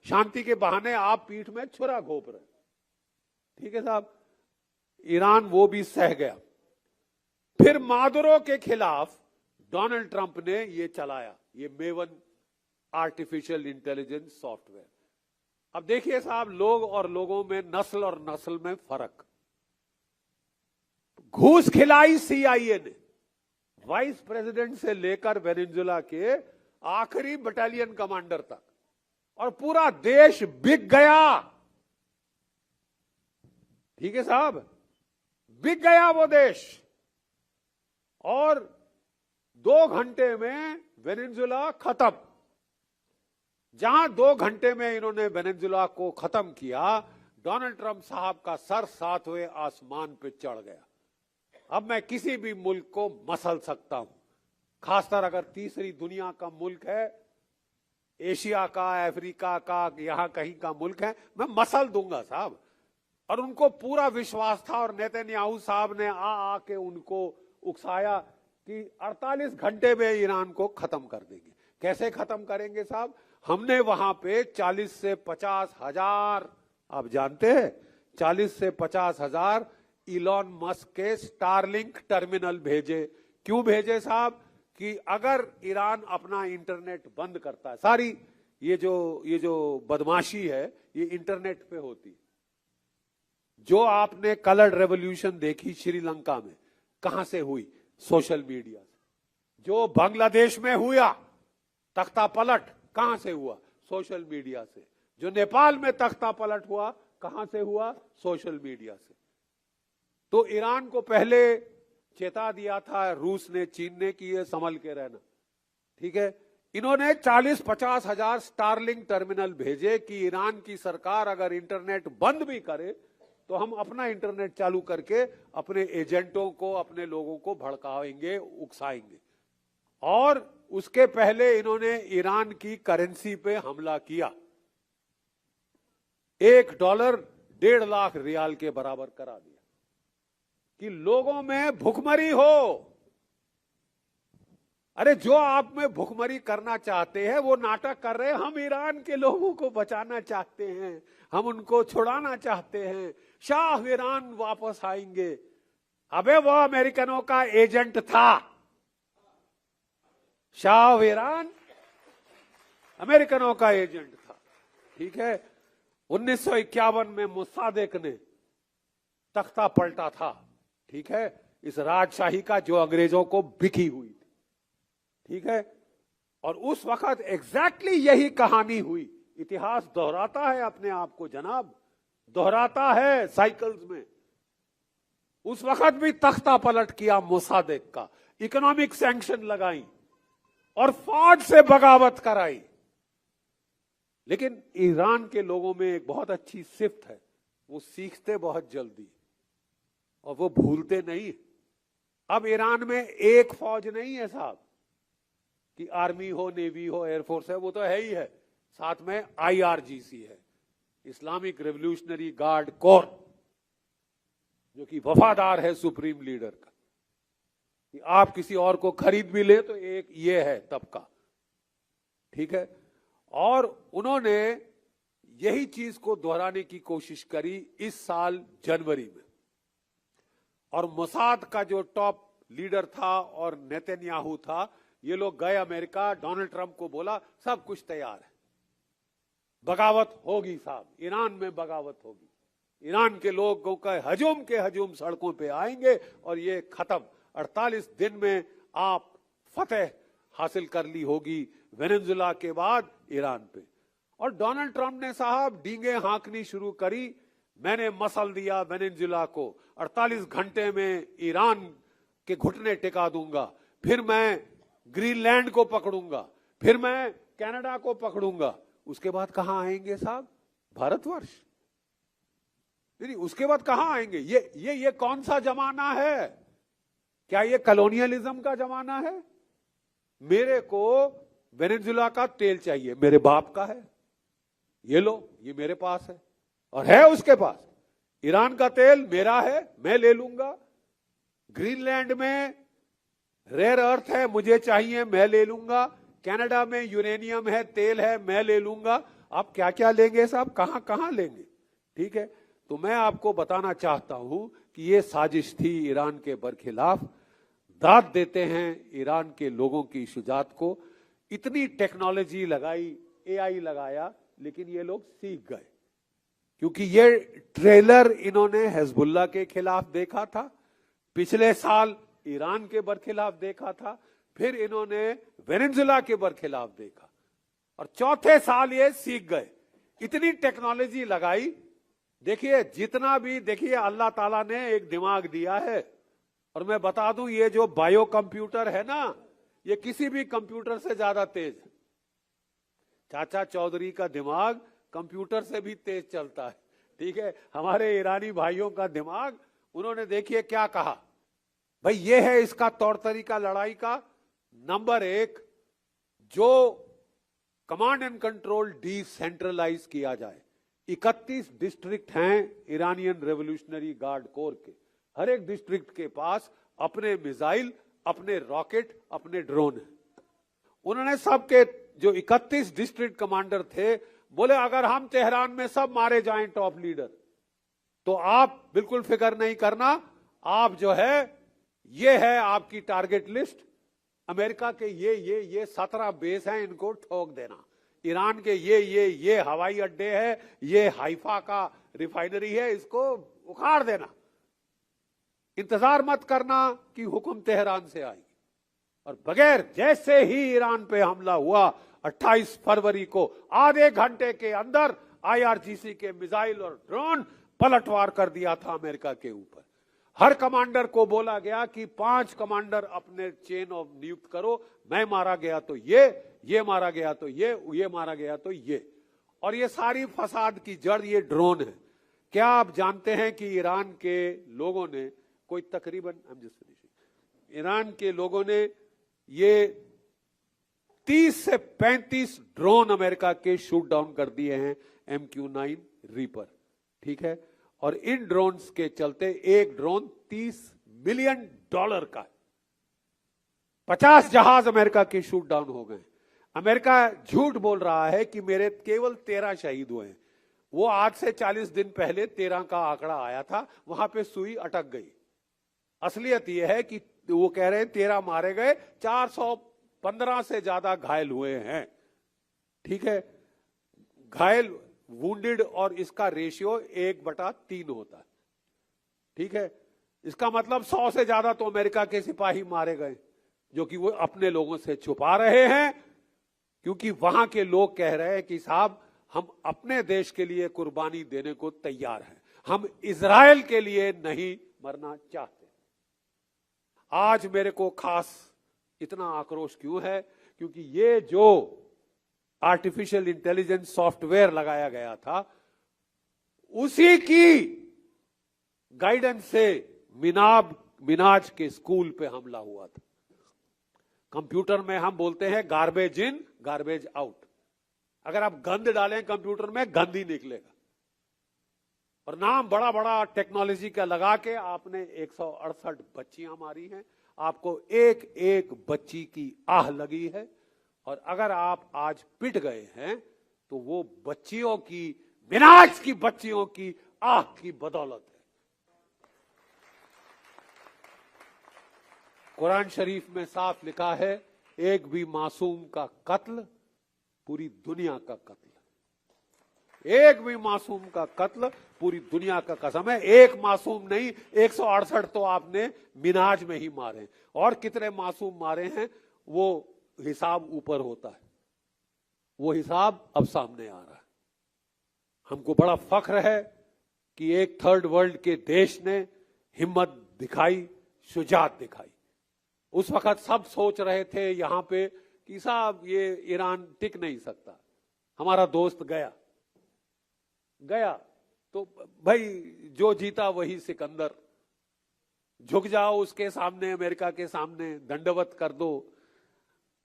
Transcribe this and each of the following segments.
शांति के बहाने आप पीठ में छुरा घोंप रहे। ठीक है साहब, ईरान वो भी सह गया। फिर मादुरो के खिलाफ डोनाल्ड ट्रंप ने ये चलाया, ये मेवन आर्टिफिशियल इंटेलिजेंस सॉफ्टवेयर। अब देखिए साहब, लोग और लोगों में, नस्ल और नस्ल में फर्क। घूस खिलाई सीआईए ने वाइस प्रेसिडेंट से लेकर वेनेजुएला के आखिरी बटालियन कमांडर तक, और पूरा देश बिक गया। ठीक है साहब, बिक गया वो देश। और 2 घंटे में वेनेजुएला खत्म। जहां 2 घंटे में इन्होंने वेनेजुएला को खत्म किया, डोनाल्ड ट्रंप साहब का सर 7वें आसमान पे चढ़ गया। अब मैं किसी भी मुल्क को मसल सकता हूं, खासकर अगर तीसरी दुनिया का मुल्क है, एशिया का, अफ्रीका का, यहां कहीं का मुल्क है, मैं मसल दूंगा साहब। और उनको पूरा विश्वास था, और नेतन्याहू साहब ने आके उनको उकसाया कि 48 घंटे में ईरान को खत्म कर देंगे। कैसे खत्म करेंगे साहब? हमने वहां पे 40 से 50 हजार, आप जानते हैं, 40 से 50 हजार इलॉन मस्क के स्टारलिंक टर्मिनल भेजे। क्यों भेजे साहब? कि अगर ईरान अपना इंटरनेट बंद करता है, सारी ये जो बदमाशी है ये इंटरनेट पे होती है। जो आपने कलर रेवोल्यूशन देखी श्रीलंका में, कहां से हुई? सोशल मीडिया से। जो बांग्लादेश में हुआ तख्ता पलट, कहां से हुआ? सोशल मीडिया से। जो नेपाल में तख्ता पलट हुआ, कहां से हुआ? सोशल मीडिया से। तो ईरान को पहले चेता दिया था रूस ने, चीन ने, कि ये संभल के रहना। ठीक है, इन्होंने 40-50 हजार स्टारलिंक टर्मिनल भेजे कि ईरान की सरकार अगर इंटरनेट बंद भी करे तो हम अपना इंटरनेट चालू करके अपने एजेंटों को, अपने लोगों को भड़काएंगे, उकसाएंगे। और उसके पहले इन्होंने ईरान की करेंसी पे हमला किया। $1 1.5 लाख रियाल के बराबर करा दिया कि लोगों में भुखमरी हो। अरे जो आप में भुखमरी करना चाहते हैं वो नाटक कर रहे हैं। हम ईरान के लोगों को बचाना चाहते हैं, हम उनको छुड़ाना चाहते हैं, शाह ईरान वापस आएंगे। अबे वो अमेरिकनों का एजेंट था। शाह ईरान अमेरिकनों का एजेंट था। ठीक है, 1951 में मुसादेक ने तख्ता पलटा था। ठीक है, इस राजशाही का जो अंग्रेजों को बिकी हुई थी। ठीक है, और उस वक्त एग्जैक्टली यही कहानी हुई। इतिहास दोहराता है अपने आप को जनाब, दोहराता है साइकिल्स में। उस वक्त भी तख्ता पलट किया मुसादेक का, इकोनॉमिक सैंक्शन लगाई और फौज से बगावत कराई। लेकिन ईरान के लोगों में एक बहुत अच्छी सिफ्त है, वो सीखते बहुत जल्दी और वो भूलते नहीं। अब ईरान में एक फौज नहीं है साहब कि आर्मी हो, नेवी हो, एयरफोर्स है, वो तो है ही है। साथ में IRGC है, इस्लामिक रेवोल्यूशनरी गार्ड कोर, जो कि वफादार है सुप्रीम लीडर का। कि आप किसी और को खरीद भी ले तो एक ये है तबका। ठीक है, और उन्होंने यही चीज को दोहराने की कोशिश करी इस साल जनवरी में। और मोसाद का जो टॉप लीडर था और नेतन्याहू था, ये लोग गए अमेरिका। डोनाल्ड ट्रंप को बोला सब कुछ तैयार है, बगावत होगी साहब, ईरान में बगावत होगी। ईरान के लोगों का हजूम के हजूम सड़कों पे आएंगे और ये खत्म। 48 दिन में आप फतेह हासिल कर ली होगी वेनेजुएला के बाद ईरान पे। और डोनाल्ड ट्रंप ने साहब डींगे हाँकनी शुरू करी। मैंने मसल दिया वेनेजुएला को, 48 घंटे में ईरान के घुटने टिका दूंगा, फिर मैं ग्रीनलैंड को पकड़ूंगा, फिर मैं कनाडा को पकड़ूंगा। उसके बाद कहां आएंगे साहब? भारतवर्ष। नहीं, उसके बाद कहां आएंगे? ये कौन सा जमाना है? क्या ये कॉलोनियलिज्म का जमाना है? मेरे को वेनेजुएला का तेल चाहिए, मेरे बाप का है, ये लो, ये मेरे पास है और है उसके पास। ईरान का तेल मेरा है, मैं ले लूंगा। ग्रीनलैंड में रेयर अर्थ है, मुझे चाहिए, मैं ले लूंगा। कनाडा में यूरेनियम है, तेल है, मैं ले लूंगा। आप क्या क्या लेंगे साहब, कहां कहां लेंगे? ठीक है, तो मैं आपको बताना चाहता हूं कि ये साजिश थी ईरान के बरखिलाफ। दाद देते हैं ईरान के लोगों की शुजात को। इतनी टेक्नोलॉजी लगाई, एआई लगाया, लेकिन ये लोग सीख गए, क्योंकि ये ट्रेलर इन्होंने हिजबुल्लाह के खिलाफ देखा था, पिछले साल ईरान के बरखिलाफ देखा था, फिर इन्होंने वेनेजुएला के बरखिलाफ देखा, और चौथे साल ये सीख गए। इतनी टेक्नोलॉजी लगाई। देखिए जितना भी, देखिए अल्लाह ताला ने एक दिमाग दिया है, और मैं बता दूं ये जो बायो कंप्यूटर है ना, ये किसी भी कंप्यूटर से ज्यादा तेज है। चाचा चौधरी का दिमाग कंप्यूटर से भी तेज चलता है। ठीक है, हमारे ईरानी भाइयों का दिमाग, उन्होंने देखिए क्या कहा, भाई ये है इसका तौर तरीका लड़ाई का। नंबर 1, जो कमांड एंड कंट्रोल डिसेंट्रलाइज किया जाए। 31 डिस्ट्रिक्ट हैं ईरानियन रेवोल्यूशनरी गार्ड कोर के, हर एक डिस्ट्रिक्ट के पास अपने मिसाइल, अपने रॉकेट, अपने ड्रोन हैं। उन्होंने सबके जो 31 डिस्ट्रिक्ट कमांडर थे, बोले अगर हम तेहरान में सब मारे जाएं टॉप लीडर, तो आप बिल्कुल फिक्र नहीं करना, आप जो है, ये है आपकी टारगेट लिस्ट, अमेरिका के ये 17 बेस हैं, इनको ठोक देना। ईरान के ये हवाई अड्डे है, ये हाइफा का रिफाइनरी है, इसको उखाड़ देना। इंतजार मत करना कि हुक्म तेहरान से आएगी। और बगैर, जैसे ही ईरान पे हमला हुआ 28 फरवरी को, आधे घंटे के अंदर आईआरजीसी के मिसाइल और ड्रोन पलटवार कर दिया था अमेरिका के ऊपर। हर कमांडर को बोला गया कि 5 कमांडर अपने चेन ऑफ नियुक्त करो, मैं मारा गया तो ये मारा गया तो ये मारा गया तो ये। और ये सारी फसाद की जड़ ये ड्रोन है। क्या आप जानते हैं कि ईरान के लोगों ने कोई तकरीबन, ईरान के लोगों ने ये 30 से 35 ड्रोन अमेरिका के शूट डाउन कर दिए हैं, MQ-9 रीपर। ठीक है, और इन ड्रोन्स के चलते एक ड्रोन $30 मिलियन का है। 50 जहाज अमेरिका के शूट डाउन हो गए। अमेरिका झूठ बोल रहा है कि मेरे केवल 13 शहीद हुए हैं। वो आज से 40 दिन पहले 13 का आंकड़ा आया था, वहां पे सुई अटक गई। असलियत यह है कि वो कह रहे हैं 13 मारे गए, 415 से ज्यादा घायल हुए हैं। ठीक है, घायल, वुंडेड, और इसका रेशियो 1/3 होता है। ठीक है, इसका मतलब 100 से ज्यादा तो अमेरिका के सिपाही मारे गए, जो कि वो अपने लोगों से छुपा रहे हैं, क्योंकि वहां के लोग कह रहे हैं कि साहब हम अपने देश के लिए कुर्बानी देने को तैयार हैं, हम इजराइल के लिए नहीं मरना चाहते। आज मेरे को खास इतना आक्रोश क्यों है, क्योंकि ये जो आर्टिफिशियल इंटेलिजेंस सॉफ्टवेयर लगाया गया था, उसी की गाइडेंस से मिनाज के स्कूल पे हमला हुआ था। कंप्यूटर में हम बोलते हैं गार्बेज इन गार्बेज आउट। अगर आप गंद डालें कंप्यूटर में, गंद ही निकलेगा। और नाम बड़ा बड़ा टेक्नोलॉजी का लगा के आपने 168 बच्चियां मारी हैं, आपको एक एक बच्ची की आह लगी है। और अगर आप आज पिट गए हैं तो वो बच्चियों की, मिनाज की बच्चियों की आह की बदौलत है। कुरान शरीफ में साफ लिखा है, एक भी मासूम का कत्ल पूरी दुनिया का कत्ल। एक भी मासूम का कत्ल पूरी दुनिया का कसम है। एक मासूम नहीं, 168 तो आपने मिनाज में ही मारे, और कितने मासूम मारे हैं वो हिसाब ऊपर होता है, वो हिसाब अब सामने आ रहा है। हमको बड़ा फख्र है कि एक थर्ड वर्ल्ड के देश ने हिम्मत दिखाई, शुजात दिखाई। उस वक्त सब सोच रहे थे यहां पे कि साहब ये ईरान टिक नहीं सकता, हमारा दोस्त गया तो भाई जो जीता वही सिकंदर, झुक जाओ उसके सामने, अमेरिका के सामने दंडवत कर दो।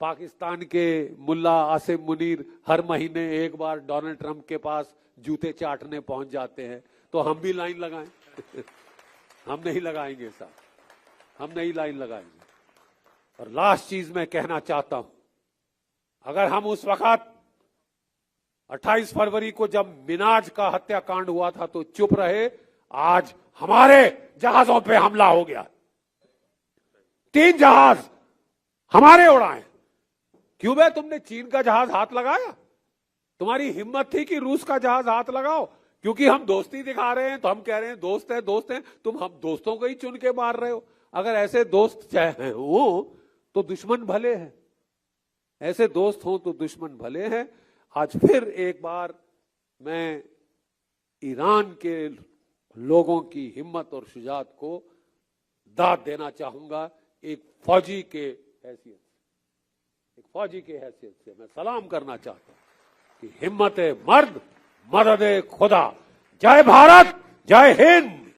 पाकिस्तान के मुल्ला आसिम मुनीर हर महीने एक बार डोनाल्ड ट्रंप के पास जूते चाटने पहुंच जाते हैं, तो हम भी लाइन लगाएं? हम नहीं लगाएंगे साहब, हम नहीं लाइन लगाएंगे। और लास्ट चीज मैं कहना चाहता हूं, अगर हम उस वक्त 28 फरवरी को जब मिनाज का हत्याकांड हुआ था तो चुप रहे, आज हमारे जहाजों पे हमला हो गया। 3 जहाज हमारे उड़ाए। क्यों बे तुमने चीन का जहाज हाथ लगाया? तुम्हारी हिम्मत थी कि रूस का जहाज हाथ लगाओ? क्योंकि हम दोस्ती दिखा रहे हैं तो हम कह रहे हैं दोस्त है दोस्त है, तुम हम दोस्तों को ही चुन के मार रहे हो। अगर ऐसे दोस्त चाहे हो तो दुश्मन भले हैं, ऐसे दोस्त हो तो दुश्मन भले हैं। आज फिर एक बार मैं ईरान के लोगों की हिम्मत और शुजात को दाद देना चाहूंगा। एक फौजी के हैसियत से मैं सलाम करना चाहता हूं कि हिम्मत मर्द मदद खुदा। जय भारत, जय हिंद।